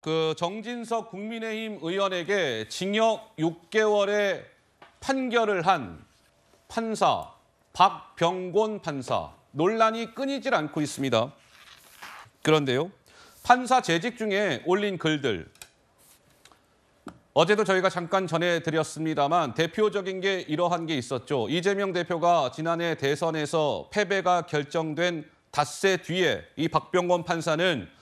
그 정진석 국민의힘 의원에게 징역 6개월의 판결을 한 판사 박병곤 판사 논란이 끊이질 않고 있습니다. 그런데요, 판사 재직 중에 올린 글들 어제도 저희가 잠깐 전해드렸습니다만 대표적인 게 이러한 게 있었죠. 이재명 대표가 지난해 대선에서 패배가 결정된 닷새 뒤에 이 박병곤 판사는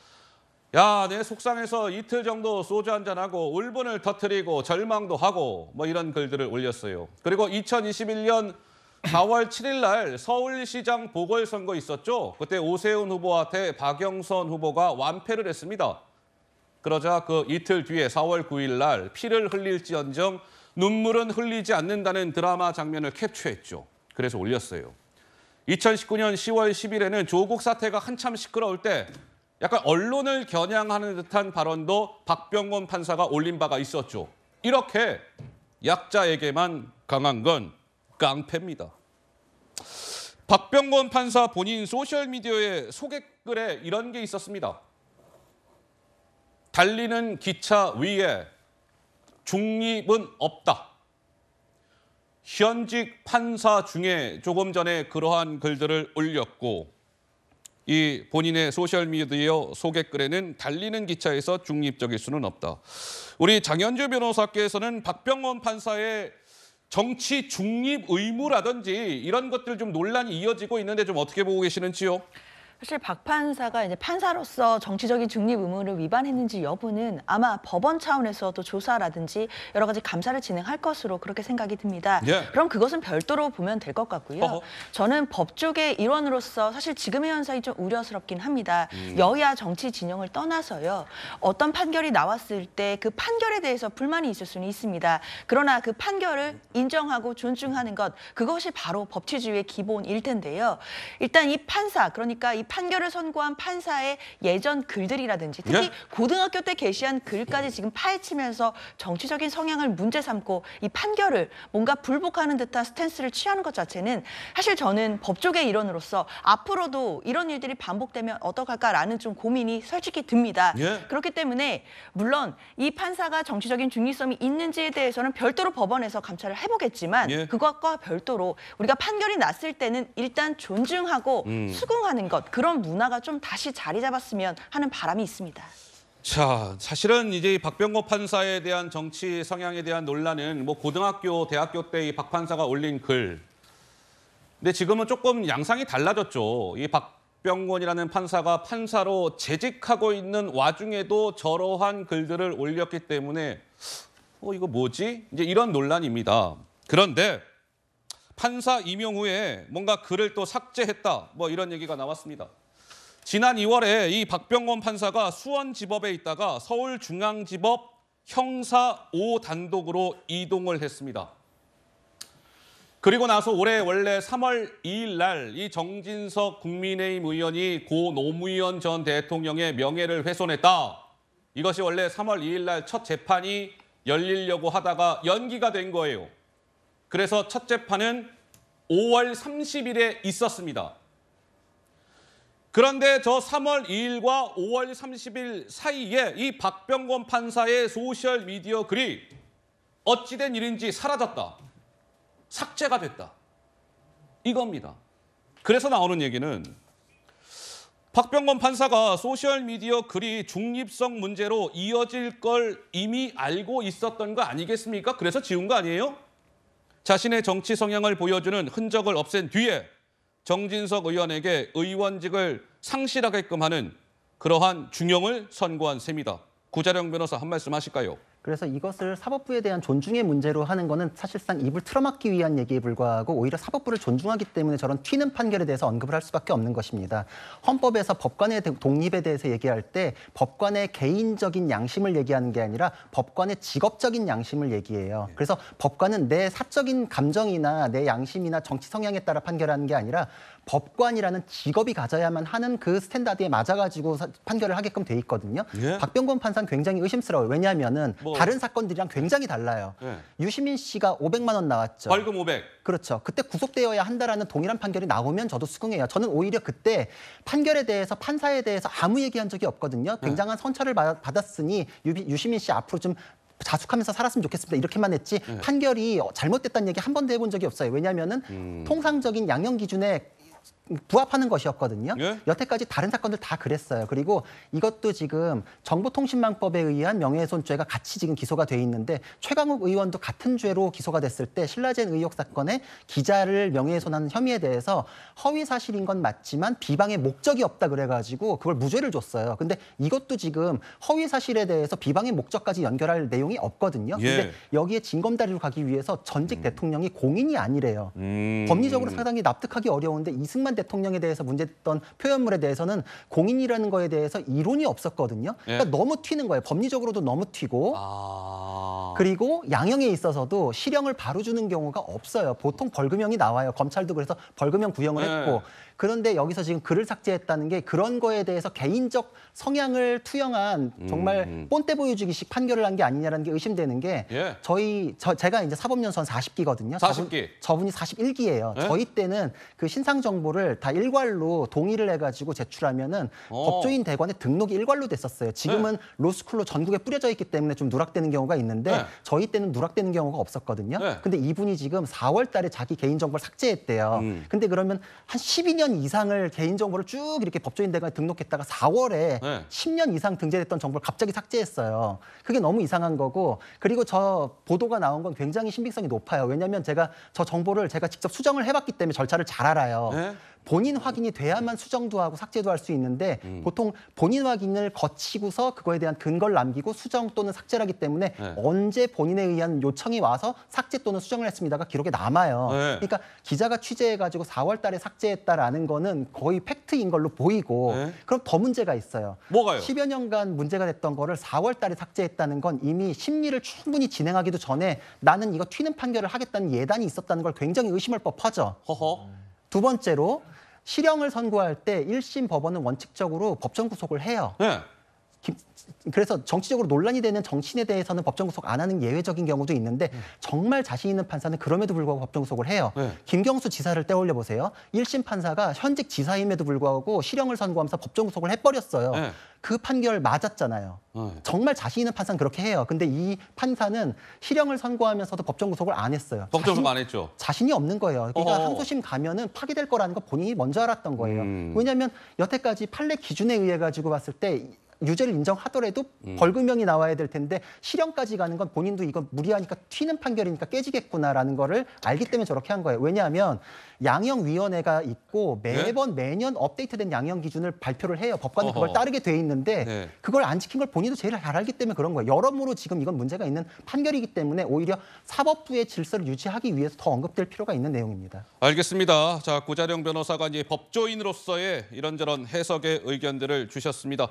야, 내 속상해서 이틀 정도 소주 한잔하고 울분을 터뜨리고 절망도 하고 뭐 이런 글들을 올렸어요. 그리고 2021년 4월 7일 날 서울시장 보궐선거 있었죠. 그때 오세훈 후보한테 박영선 후보가 완패를 했습니다. 그러자 그 이틀 뒤에 4월 9일 날 피를 흘릴지언정 눈물은 흘리지 않는다는 드라마 장면을 캡처했죠. 그래서 올렸어요. 2019년 10월 10일에는 조국 사태가 한참 시끄러울 때 약간 언론을 겨냥하는 듯한 발언도 박병곤 판사가 올린 바가 있었죠. 이렇게 약자에게만 강한 건 깡패입니다. 박병곤 판사 본인 소셜미디어의 소개글에 이런 게 있었습니다. 달리는 기차 위에 중립은 없다. 현직 판사 중에 조금 전에 그러한 글들을 올렸고 이 본인의 소셜미디어 소개글에는 달리는 기차에서 중립적일 수는 없다. 우리 장현주 변호사께서는 박병곤 판사의 정치 중립 의무라든지 이런 것들 좀 논란이 이어지고 있는데 좀 어떻게 보고 계시는지요? 사실 박 판사가 이제 판사로서 정치적인 중립 의무를 위반했는지 여부는 아마 법원 차원에서도 조사라든지 여러 가지 감사를 진행할 것으로 그렇게 생각이 듭니다. 예. 그럼 그것은 별도로 보면 될 것 같고요. 저는 법조계 일원으로서 사실 지금의 현상이 좀 우려스럽긴 합니다. 여야 정치 진영을 떠나서요. 어떤 판결이 나왔을 때 그 판결에 대해서 불만이 있을 수는 있습니다. 그러나 그 판결을 인정하고 존중하는 것, 그것이 바로 법치주의의 기본일 텐데요. 일단 이 판사, 그러니까 이 판결을 선고한 판사의 예전 글들이라든지 특히 고등학교 때 게시한 글까지 지금 파헤치면서 정치적인 성향을 문제 삼고 이 판결을 뭔가 불복하는 듯한 스탠스를 취하는 것 자체는 사실 저는 법조계 일원으로서 앞으로도 이런 일들이 반복되면 어떡할까라는 좀 고민이 솔직히 듭니다. 그렇기 때문에 물론 이 판사가 정치적인 중립성이 있는지에 대해서는 별도로 법원에서 감찰을 해보겠지만 그것과 별도로 우리가 판결이 났을 때는 일단 존중하고 수긍하는 것, 그런 문화가 좀 다시 자리 잡았으면 하는 바람이 있습니다. 자, 사실은 이제 박병곤 판사에 대한 정치 성향에 대한 논란은 뭐 고등학교, 대학교 때 이 박 판사가 올린 글. 근데 지금은 조금 양상이 달라졌죠. 이 박병곤이라는 판사가 판사로 재직하고 있는 와중에도 저러한 글들을 올렸기 때문에 이거 뭐지? 이제 이런 논란입니다. 그런데 판사 임용 후에 뭔가 글을 또 삭제했다. 뭐 이런 얘기가 나왔습니다. 지난 2월에 이 박병곤 판사가 수원지법에 있다가 서울중앙지법 형사 5단독으로 이동을 했습니다. 그리고 나서 올해 원래 3월 2일 날 이 정진석 국민의힘 의원이 고 노무현 전 대통령의 명예를 훼손했다. 이것이 원래 3월 2일 날 첫 재판이 열리려고 하다가 연기가 된 거예요. 그래서 첫 재판은 5월 30일에 있었습니다. 그런데 저 3월 2일과 5월 30일 사이에 이 박병곤 판사의 소셜미디어 글이 어찌된 일인지 사라졌다. 삭제가 됐다. 이겁니다. 그래서 나오는 얘기는 박병곤 판사가 소셜미디어 글이 중립성 문제로 이어질 걸 이미 알고 있었던 거 아니겠습니까? 그래서 지운 거 아니에요? 자신의 정치 성향을 보여주는 흔적을 없앤 뒤에 정진석 의원에게 의원직을 상실하게끔 하는 그러한 중형을 선고한 셈이다. 구자령 변호사 한 말씀 하실까요? 그래서 이것을 사법부에 대한 존중의 문제로 하는 거는 사실상 입을 틀어막기 위한 얘기에 불과하고 오히려 사법부를 존중하기 때문에 저런 튀는 판결에 대해서 언급을 할 수밖에 없는 것입니다. 헌법에서 법관의 독립에 대해서 얘기할 때 법관의 개인적인 양심을 얘기하는 게 아니라 법관의 직업적인 양심을 얘기해요. 그래서 법관은 내 사적인 감정이나 내 양심이나 정치 성향에 따라 판결하는 게 아니라 법관이라는 직업이 가져야만 하는 그 스탠다드에 맞아가지고 판결을 하게끔 돼 있거든요. 박병곤 판사는 굉장히 의심스러워요. 왜냐하면은 다른 사건들이랑 굉장히 달라요. 네. 유시민 씨가 500만 원 나왔죠. 벌금 500. 그렇죠. 그때 구속되어야 한다라는 동일한 판결이 나오면 저도 수긍해요. 저는 오히려 그때 판결에 대해서 판사에 대해서 아무 얘기한 적이 없거든요. 굉장한 선처를 받았으니 유시민 씨 앞으로 좀 자숙하면서 살았으면 좋겠습니다. 이렇게만 했지 판결이 잘못됐다는 얘기 한 번도 해본 적이 없어요. 왜냐하면은 통상적인 양형 기준에 부합하는 것이었거든요. 예? 여태까지 다른 사건들 다 그랬어요. 그리고 이것도 지금 정보통신망법에 의한 명예훼손죄가 같이 지금 기소가 돼 있는데 최강욱 의원도 같은 죄로 기소가 됐을 때 신라젠 의혹 사건에 기자를 명예훼손한 혐의에 대해서 허위 사실인 건 맞지만 비방의 목적이 없다 그래가지고 그걸 무죄를 줬어요. 근데 이것도 지금 허위 사실에 대해서 비방의 목적까지 연결할 내용이 없거든요. 예. 근데 여기에 징검다리로 가기 위해서 전직 대통령이 공인이 아니래요. 법리적으로 상당히 납득하기 어려운데 이승만 대통령에 대해서 문제됐던 표현물에 대해서는 공인이라는 거에 대해서 이론이 없었거든요. 그러니까 예. 너무 튀는 거예요. 법리적으로도 너무 튀고 아. 그리고 양형에 있어서도 실형을 바로 주는 경우가 없어요. 보통 벌금형이 나와요. 검찰도 그래서 벌금형 구형을 네. 했고 그런데 여기서 지금 글을 삭제했다는 게 그런 거에 대해서 개인적 성향을 투영한 정말 꼰대 보여주기식 판결을 한 게 아니냐라는 게 의심되는 게 예. 제가 이제 사법연수원 40기거든요. 40기. 저분이 41기예요. 네? 저희 때는 그 신상 정보를 다 일괄로 동의를 해가지고 제출하면은 법조인 대관에 등록이 일괄로 됐었어요. 지금은 로스쿨로 전국에 뿌려져 있기 때문에 좀 누락되는 경우가 있는데 네. 저희 때는 누락되는 경우가 없었거든요. 네. 근데 이분이 지금 4월 달에 자기 개인정보를 삭제했대요. 근데 그러면 한 12년 이상을 개인정보를 쭉 이렇게 법조인 대관에 등록했다가 4월에 네. 10년 이상 등재됐던 정보를 갑자기 삭제했어요. 그게 너무 이상한 거고 그리고 저 보도가 나온 건 굉장히 신빙성이 높아요. 왜냐하면 제가 저 정보를 제가 직접 수정을 해봤기 때문에 절차를 잘 알아요. 네. 본인 확인이 돼야만 수정도 하고 삭제도 할 수 있는데 보통 본인 확인을 거치고서 그거에 대한 근거를 남기고 수정 또는 삭제를 하기 때문에 네. 언제 본인에 의한 요청이 와서 삭제 또는 수정을 했습니다가 기록에 남아요. 네. 그러니까 기자가 취재해가지고 4월 달에 삭제했다라는 거는 거의 팩트인 걸로 보이고 네. 그럼 더 문제가 있어요. 뭐가요? 10여 년간 문제가 됐던 거를 4월 달에 삭제했다는 건 이미 심리를 충분히 진행하기도 전에 나는 이거 튀는 판결을 하겠다는 예단이 있었다는 걸 굉장히 의심할 법하죠. 허허. 두 번째로 실형을 선고할 때 1심 법원은 원칙적으로 법정 구속을 해요. 네. 그래서 정치적으로 논란이 되는 정치인에 대해서는 법정 구속 안 하는 예외적인 경우도 있는데 정말 자신 있는 판사는 그럼에도 불구하고 법정 구속을 해요. 네. 김경수 지사를 떠올려 보세요. 1심 판사가 현직 지사임에도 불구하고 실형을 선고하면서 법정 구속을 해버렸어요. 네. 그 판결 맞았잖아요. 네. 정말 자신 있는 판사는 그렇게 해요. 근데 이 판사는 실형을 선고하면서도 법정 구속을 안 했어요. 법정 구속 안 했죠. 자신이 없는 거예요. 그러니까 어허. 항소심 가면은 파기될 거라는 거 본인이 먼저 알았던 거예요. 왜냐하면 여태까지 판례 기준에 의해 가지고 봤을 때 유죄를 인정하더라도 벌금형이 나와야 될 텐데 실형까지 가는 건 본인도 이건 무리하니까 튀는 판결이니까 깨지겠구나라는 거를 알기 때문에 저렇게 한 거예요. 왜냐하면 양형위원회가 있고 매년 업데이트된 양형 기준을 발표를 해요. 법관은 그걸 어허. 따르게 돼 있는데 네. 그걸 안 지킨 걸 본인도 제일 잘 알기 때문에 그런 거예요. 여러모로 지금 이건 문제가 있는 판결이기 때문에 오히려 사법부의 질서를 유지하기 위해서 더 언급될 필요가 있는 내용입니다. 알겠습니다. 자, 구자령 변호사가 이제 법조인으로서의 이런저런 해석의 의견들을 주셨습니다.